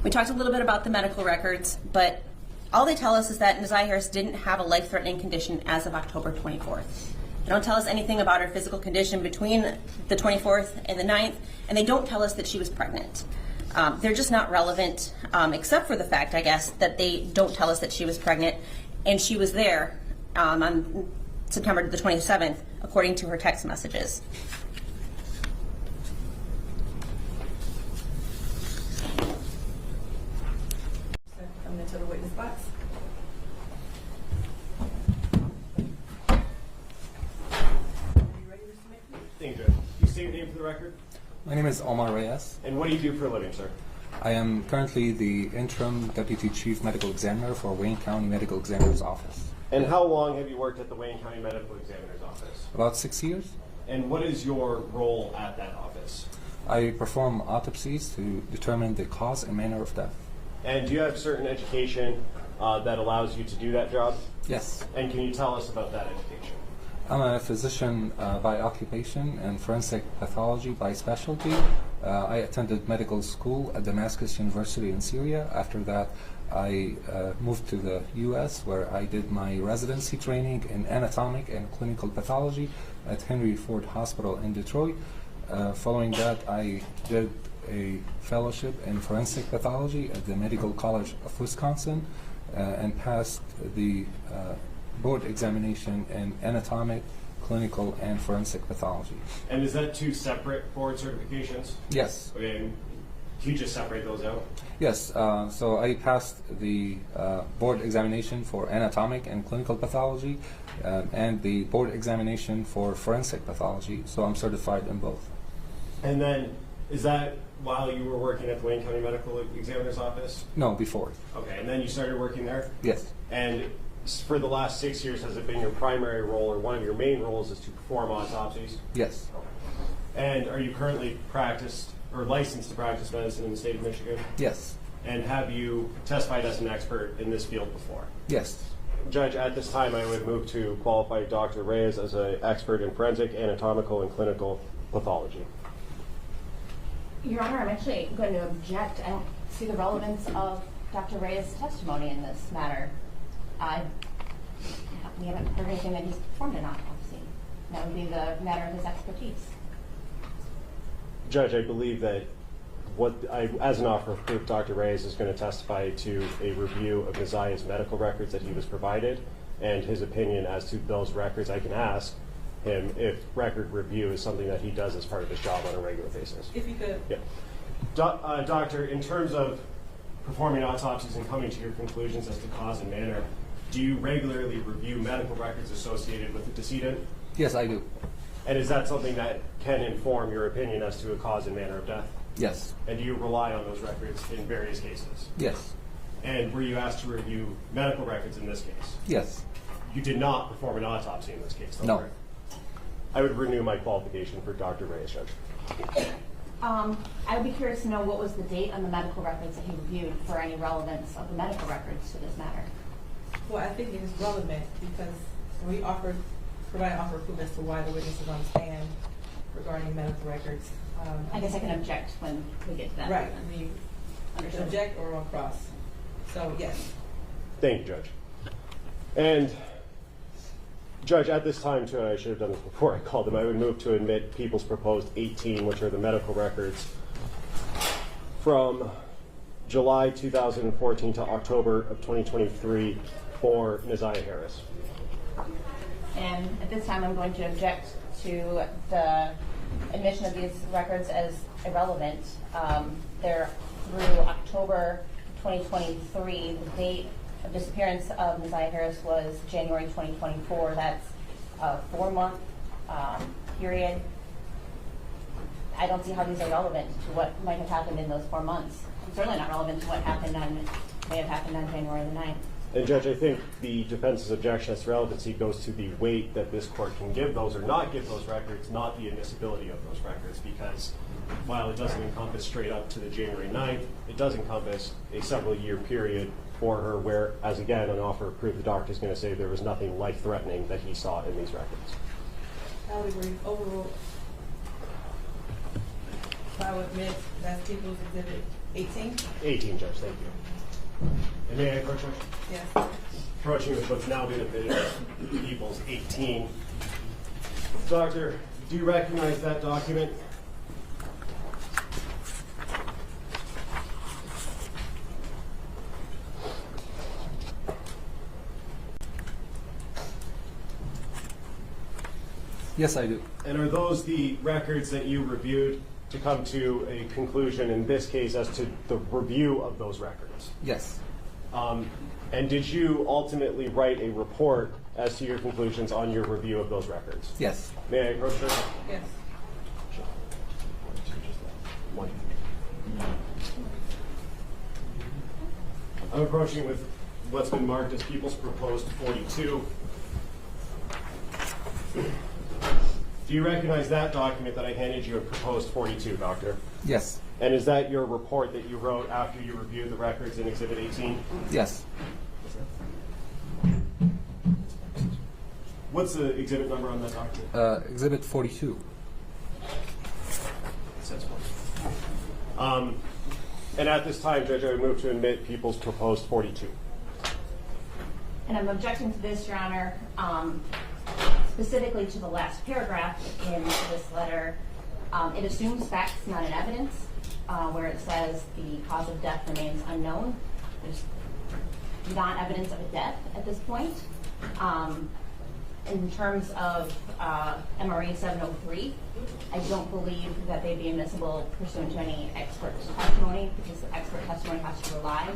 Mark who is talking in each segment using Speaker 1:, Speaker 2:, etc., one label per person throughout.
Speaker 1: We talked a little bit about the medical records, but all they tell us is that Neziah Harris didn't have a life-threatening condition as of October 24th. They don't tell us anything about her physical condition between the 24th and the 9th, and they don't tell us that she was pregnant. They're just not relevant, except for the fact, I guess, that they don't tell us that she was pregnant, and she was there on September the 27th, according to her text messages.
Speaker 2: Coming into the witness box. Are you ready, Mr. Mason?
Speaker 3: Thank you, Judge. You state your name for the record?
Speaker 4: My name is Omar Reyes.
Speaker 3: And what do you do for a living, sir?
Speaker 4: I am currently the interim deputy chief medical examiner for Wayne County Medical Examiner's Office.
Speaker 3: And how long have you worked at the Wayne County Medical Examiner's Office?
Speaker 4: About 6 years.
Speaker 3: And what is your role at that office?
Speaker 4: I perform autopsies to determine the cause and manner of death.
Speaker 3: And do you have certain education that allows you to do that job?
Speaker 4: Yes.
Speaker 3: And can you tell us about that education?
Speaker 4: I'm a physician by occupation and forensic pathology by specialty. I attended medical school at Damascus University in Syria. After that, I moved to the U.S. where I did my residency training in anatomic and clinical pathology at Henry Ford Hospital in Detroit. Following that, I did a fellowship in forensic pathology at the Medical College of Wisconsin and passed the board examination in anatomic, clinical, and forensic pathology.
Speaker 3: And is that two separate board certifications?
Speaker 4: Yes.
Speaker 3: Okay, and can you just separate those out?
Speaker 4: Yes. So I passed the board examination for anatomic and clinical pathology and the board examination for forensic pathology. So I'm certified in both.
Speaker 3: And then, is that while you were working at the Wayne County Medical Examiner's Office?
Speaker 4: No, before.
Speaker 3: Okay, and then you started working there?
Speaker 4: Yes.
Speaker 3: And for the last 6 years, has it been your primary role, or one of your main roles is to perform autopsies?
Speaker 4: Yes.
Speaker 3: And are you currently practiced or licensed to practice medicine in the state of Michigan?
Speaker 4: Yes.
Speaker 3: And have you testified as an expert in this field before?
Speaker 4: Yes.
Speaker 3: Judge, at this time I would move to qualify Dr. Reyes as an expert in forensic, anatomical, and clinical pathology.
Speaker 5: Your Honor, I'm actually going to object. I don't see the relevance of Dr. Reyes' testimony in this matter. We haven't heard anything that he's performed an autopsy. That would be the matter of his expertise.
Speaker 3: Judge, I believe that as an offer of proof, Dr. Reyes is going to testify to a review of Neziah's medical records that he was provided and his opinion as to those records. I can ask him if record review is something that he does as part of his job on a regular basis.
Speaker 2: If you could.
Speaker 3: Yeah. Doctor, in terms of performing autopsies and coming to your conclusions as to cause and manner, do you regularly review medical records associated with the decedent?
Speaker 4: Yes, I do.
Speaker 3: And is that something that can inform your opinion as to a cause and manner of death?
Speaker 4: Yes.
Speaker 3: And do you rely on those records in various cases?
Speaker 4: Yes.
Speaker 3: And were you asked to review medical records in this case?
Speaker 4: Yes.
Speaker 3: You did not perform an autopsy in this case, though,
Speaker 4: No.
Speaker 3: correct? I would renew my qualification for Dr. Reyes, Judge.
Speaker 5: I would be curious to know what was the date on the medical records that he reviewed for any relevance of the medical records to this matter.
Speaker 2: Well, I think it is relevant because we provide an offer of proof as to why the witness is on the stand regarding medical records.
Speaker 5: I guess I can object when we get to that.
Speaker 2: Right. I mean,
Speaker 5: Understood.
Speaker 2: object or on cross. So, yes.
Speaker 3: Thank you, Judge. And, Judge, at this time, too, and I should have done this before I called him, I would move to admit People's Proposed 18, which are the medical records from July 2014 to October of 2023 for Neziah Harris.
Speaker 5: And at this time, I'm going to object to the admission of these records as irrelevant. They're through October 2023. The date of disappearance of Neziah Harris was January 2024. That's a 4-month period. I don't see how these are relevant to what might have happened in those 4 months. Certainly not relevant to what may have happened on January the 9th.
Speaker 3: And Judge, I think the defense's objection as to relevancy goes to the weight that this court can give those or not give those records, not the admissibility of those records, because while it doesn't encompass straight up to the January 9th, it does encompass a several-year period for her where, as again, an offer of proof, the doctor is going to say there was nothing life-threatening that he saw in these records.
Speaker 2: I would agree. Overruled. I would admit that's People's Exhibit 18?
Speaker 3: 18, Judge, thank you. And may I approach, Judge?
Speaker 2: Yes.
Speaker 3: Approaching with what's now been admitted equals 18. Doctor, do you recognize that document?
Speaker 4: Yes, I do.
Speaker 3: And are those the records that you reviewed to come to a conclusion in this case as to the review of those records?
Speaker 4: Yes.
Speaker 3: And did you ultimately write a report as to your conclusions on your review of those records?
Speaker 4: Yes.
Speaker 3: May I approach her?
Speaker 2: Yes.
Speaker 3: One. I'm approaching with what's been marked as People's Proposed 42. Do you recognize that document that I handed you at Proposed 42, Doctor?
Speaker 4: Yes.
Speaker 3: And is that your report that you wrote after you reviewed the records in Exhibit 18?
Speaker 4: Yes.
Speaker 3: What's the exhibit number on that document?
Speaker 4: Exhibit 42.
Speaker 3: It says 42. And at this time, Judge, I would move to admit People's Proposed 42.
Speaker 5: And I'm objecting to this, Your Honor, specifically to the last paragraph in this letter. It assumes facts, not an evidence, where it says the cause of death remains unknown. There's not evidence of a death at this point. In terms of MRE 703, I don't believe that they'd be admissible pursuant to any expert testimony, because the expert testimony has to rely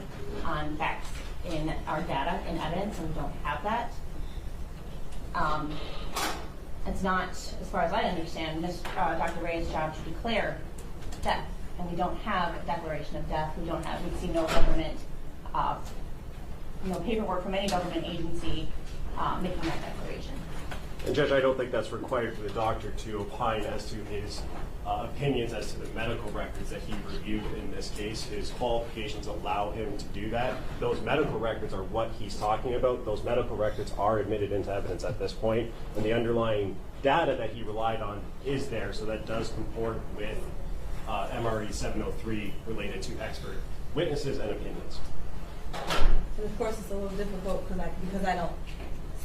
Speaker 5: on facts in our data and evidence, and we don't have that. It's not, as far as I understand, Dr. Ray's job to declare death, and we don't have a declaration of death. We see no government, paperwork from any government agency making that declaration.
Speaker 3: And Judge, I don't think that's required for the doctor to opine as to his opinions as to the medical records that he reviewed in this case. His qualifications allow him to do that. Those medical records are what he's talking about. Those medical records are admitted into evidence at this point, and the underlying data that he relied on is there, so that does comport with MRE 703 related to expert witnesses and opinions.
Speaker 2: And of course, it's a little difficult because I don't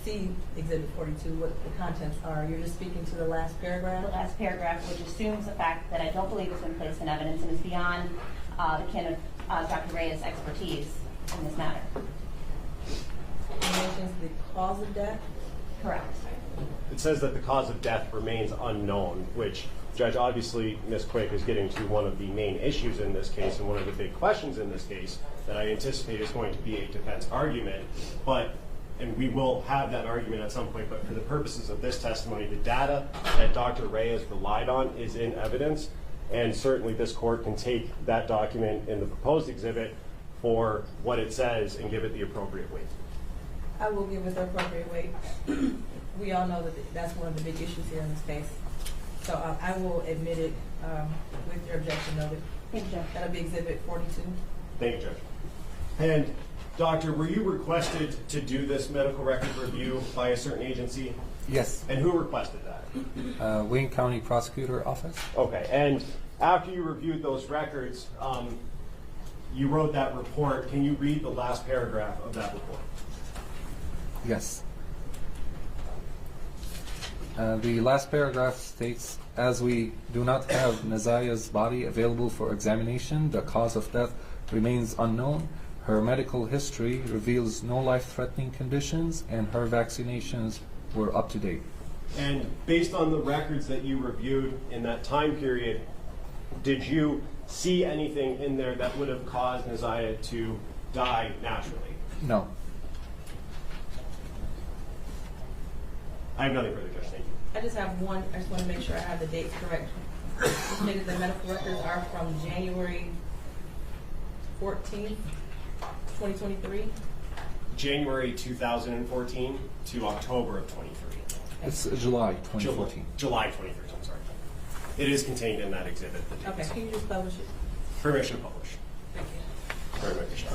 Speaker 2: see Exhibit 42, what the contents are. You're just speaking to the last paragraph?
Speaker 5: The last paragraph, which assumes the fact that I don't believe has been placed in evidence and is beyond the ken of Dr. Ray's expertise in this matter.
Speaker 2: It mentions the cause of death?
Speaker 5: Correct.
Speaker 3: It says that the cause of death remains unknown, which, Judge, obviously Ms. Quick is getting to one of the main issues in this case and one of the big questions in this case that I anticipate is going to be a defense argument. And we will have that argument at some point, but for the purposes of this testimony, the data that Dr. Ray has relied on is in evidence, and certainly this court can take that document in the proposed exhibit for what it says and give it the appropriate weight.
Speaker 2: I will give it the appropriate weight. We all know that that's one of the big issues here in this case. So I will admit it with your objection noted.
Speaker 5: Thank you, Judge.
Speaker 2: That'll be Exhibit 42.
Speaker 3: Thank you, Judge. And Doctor, were you requested to do this medical record review by a certain agency?
Speaker 4: Yes.
Speaker 3: And who requested that?
Speaker 4: Wayne County Prosecutor Office.
Speaker 3: Okay, and after you reviewed those records, you wrote that report. Can you read the last paragraph of that report?
Speaker 4: Yes. The last paragraph states, as we do not have Nazaya's body available for examination, the cause of death remains unknown. Her medical history reveals no life-threatening conditions, and her vaccinations were up to date.
Speaker 3: And based on the records that you reviewed in that time period, did you see anything in there that would have caused Nazaya to die naturally?
Speaker 4: No.
Speaker 3: I have nothing further, Judge. Thank you.
Speaker 2: I just have one. I just want to make sure I have the dates correct. You stated the medical records are from January 14th, 2023.
Speaker 3: January 2014 to October of 23.
Speaker 4: It's July 2014.
Speaker 3: July 2013, I'm sorry. It is contained in that exhibit.
Speaker 2: Okay, can you just publish it?
Speaker 3: Permission to publish.
Speaker 2: Thank you.
Speaker 3: Very much.